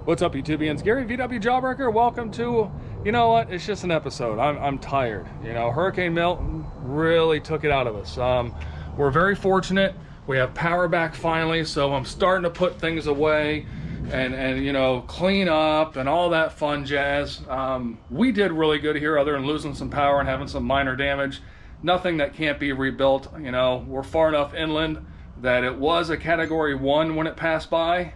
What's up, YouTubians? Gary, VWJawbreaker. Welcome to, you know what, it's just an episode. I'm tired. You know, Hurricane Milton really took it out of us. We're very fortunate. We have power back finally, so I'm starting to put things away and you know, clean up and all that fun jazz. We did really good here other than losing some power and having some minor damage. Nothing that can't be rebuilt. You know, we're far enough inland that it was a category 1 when it passed by.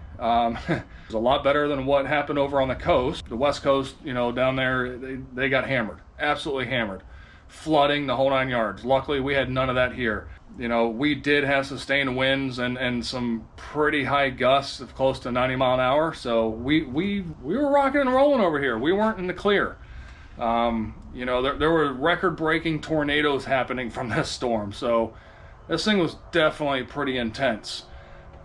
It's a lot better than what happened over on the coast. The west coast, you know, down there, they got hammered, absolutely hammered. Flooding, the whole 9 yards. Luckily, we had none of that here. You know, we did have sustained winds and some pretty high gusts of close to 90 mile an hour. So we were rocking and rolling over here. We weren't in the clear. You know, there were record-breaking tornadoes happening from this storm. So this thing was definitely pretty intense.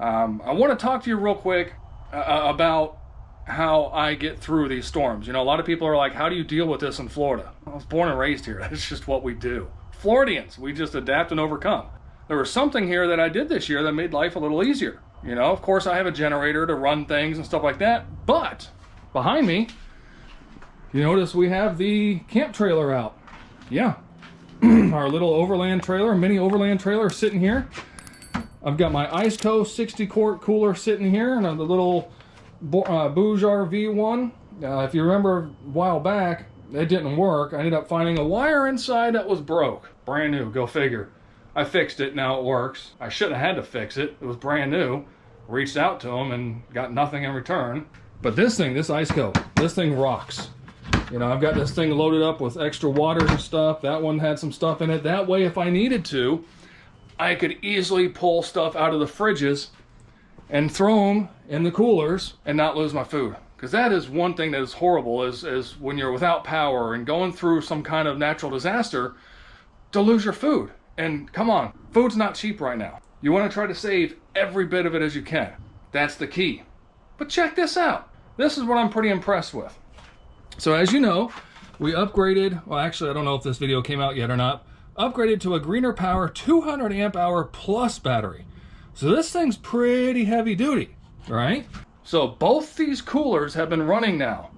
I want to talk to you real quick about how I get through these storms. You know, a lot of people are like, how do you deal with this in Florida? I was born and raised here. That's just what we do. Floridians, we just adapt and overcome. There was something here that I did this year that made life a little easier. You know, of course I have a generator to run things and stuff like that, but behind me, you notice we have the camp trailer out. Yeah, our little Overland trailer, mini Overland trailer sitting here. I've got my Ice Coast 60 quart cooler sitting here, and the little Bouge RV1. If you remember a while back, it didn't work. I ended up finding a wire inside that was broke. Brand new, go figure. I fixed it, now it works. I shouldn't have had to fix it. It was brand new. Reached out to them and got nothing in return. But this thing, this Ice Coast, this thing rocks. You know, I've got this thing loaded up with extra waters and stuff. That one had some stuff in it. That way, if I needed to, I could easily pull stuff out of the fridges and throw them in the coolers and not lose my food. Because that is one thing that is horrible, is when you're without power and going through some kind of natural disaster, to lose your food. And come on, food's not cheap right now. You want to try to save every bit of it as you can. That's the key. But check this out. This is what I'm pretty impressed with. So as you know, we upgraded, well actually I don't know if this video came out yet or not, upgraded to a Grener Power 200 amp hour plus battery. So this thing's pretty heavy duty, right? So both these coolers have been running now.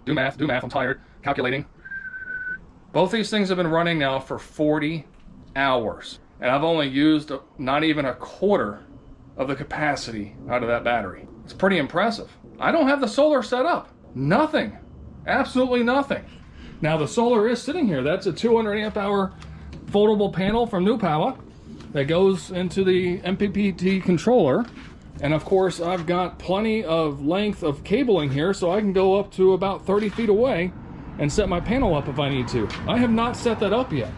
Do math, I'm tired, calculating. Both these things have been running now for 40 hours. And I've only used not even a quarter of the capacity out of that battery. It's pretty impressive. I don't have the solar set up. Nothing, absolutely nothing. Now the solar is sitting here. That's a 200 amp hour foldable panel from NewPowa that goes into the MPPT controller. And of course, I've got plenty of length of cabling here, so I can go up to about 30 feet away and set my panel up if I need to. I have not set that up yet.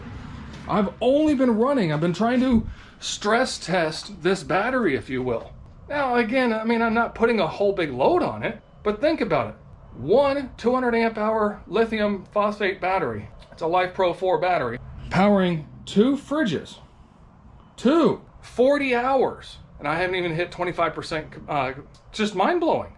I've only been running, I've been trying to stress test this battery, if you will. Now, again, I mean, I'm not putting a whole big load on it, but think about it. One 200 amp hour lithium phosphate battery. It's a Life Pro 4 battery. Powering 2 fridges. 40 hours. And I haven't even hit 25%, just mind-blowing.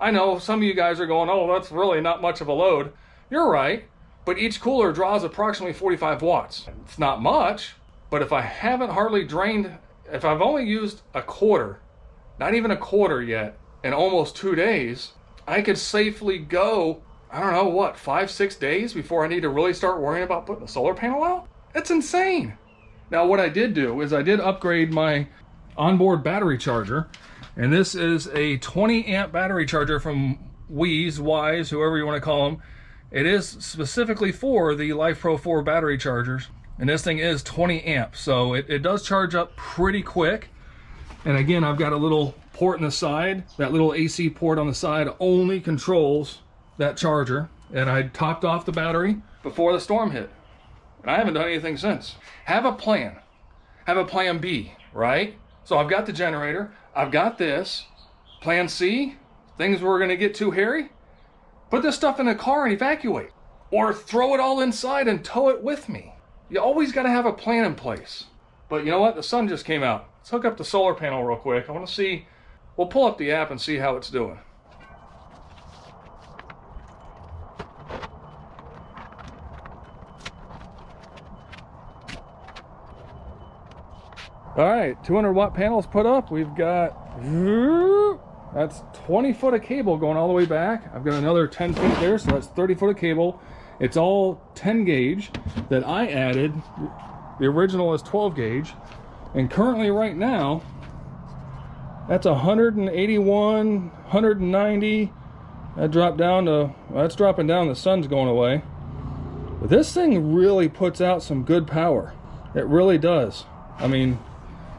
I know some of you guys are going, oh, that's really not much of a load. You're right, but each cooler draws approximately 45 watts. It's not much, but if I haven't hardly drained, if I've only used a quarter, not even a quarter yet, in almost 2 days, I could safely go, I don't know, what, 5-6 days before I need to really start worrying about putting a solar panel out? It's insane. Now, what I did do is I did upgrade my onboard battery charger, and this is a 20 amp battery charger from Weize, whoever you want to call them. It is specifically for the Life Pro 4 battery chargers, and this thing is 20 amps, so it does charge up pretty quick. And again, I've got a little port in the side. That little AC port on the side only controls that charger, and I topped off the battery before the storm hit. And I haven't done anything since. Have a plan. Have a plan B, right? So I've got the generator, I've got this. Plan C, things were gonna get too hairy, put this stuff in a car and evacuate. Or throw it all inside and tow it with me. You always gotta have a plan in place. But you know what, the sun just came out. Let's hook up the solar panel real quick. I wanna see, we'll pull up the app and see how it's doing. All right, 200 watt panels put up. We've got That's 20 foot of cable going all the way back. I've got another 10 feet there, so that's 30 foot of cable. It's all 10 gauge that I added. The original is 12 gauge. And currently right now, that's 181, 190. That dropped down to, well, that's dropping down, the sun's going away. But this thing really puts out some good power. It really does. I mean,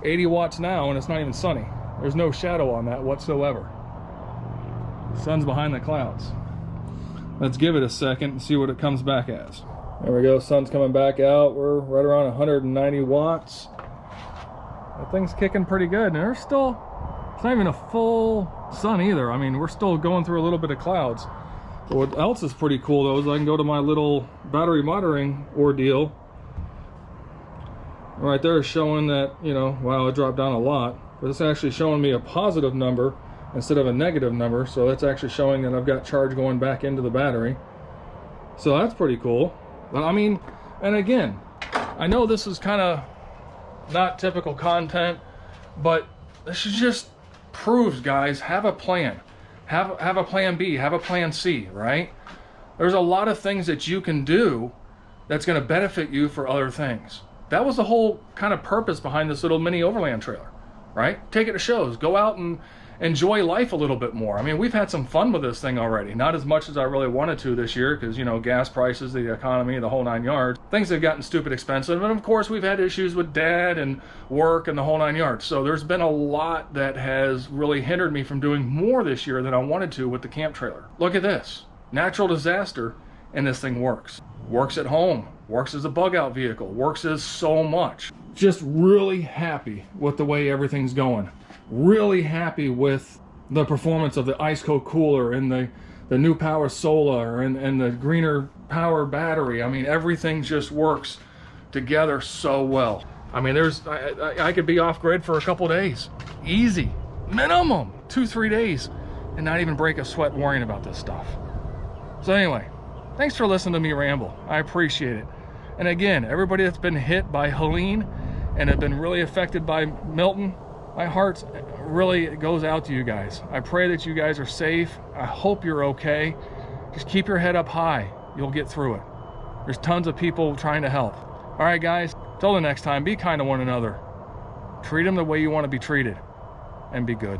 80 watts now and it's not even sunny. There's no shadow on that whatsoever. Sun's behind the clouds. Let's give it a second and see what it comes back as. There we go, sun's coming back out. We're right around 190 watts. That thing's kicking pretty good. And there's still, it's not even a full sun either. I mean, we're still going through a little bit of clouds. But what else is pretty cool though is I can go to my little battery monitoring ordeal. Right there is showing that, you know, wow, it dropped down a lot. But it's actually showing me a positive number instead of a negative number. So that's actually showing that I've got charge going back into the battery. So that's pretty cool. But I mean, and again, I know this is kind of not typical content, but this is just proves, guys, have a plan. Have a plan B, have a plan C, right? There's a lot of things that you can do that's going to benefit you for other things. That was the whole kind of purpose behind this little mini Overland trailer, right? Take it to shows, go out and enjoy life a little bit more. I mean, we've had some fun with this thing already. Not as much as I really wanted to this year because, you know, gas prices, the economy, the whole 9 yards. Things have gotten stupid expensive. And of course, we've had issues with dad and work and the whole 9 yards. So there's been a lot that has really hindered me from doing more this year than I wanted to with the camp trailer. Look at this. Natural disaster, and this thing works. Works at home. Works as a bug out vehicle. Works as so much. Just really happy with the way everything's going. Really happy with the performance of the ice cold cooler and the NewPowa solar and the Grener Power battery. I mean, everything just works together so well. I mean, I could be off grid for a couple days, easy, minimum 2-3 days, and not even break a sweat worrying about this stuff. So anyway, thanks for listening to me ramble. I appreciate it. And again, everybody that's been hit by Helene and have been really affected by Milton, my heart really goes out to you guys. I pray that you guys are safe. I hope you're okay. Just keep your head up high. You'll get through it. There's tons of people trying to help. All right, guys, till the next time, be kind to one another. Treat them the way you want to be treated, and be good.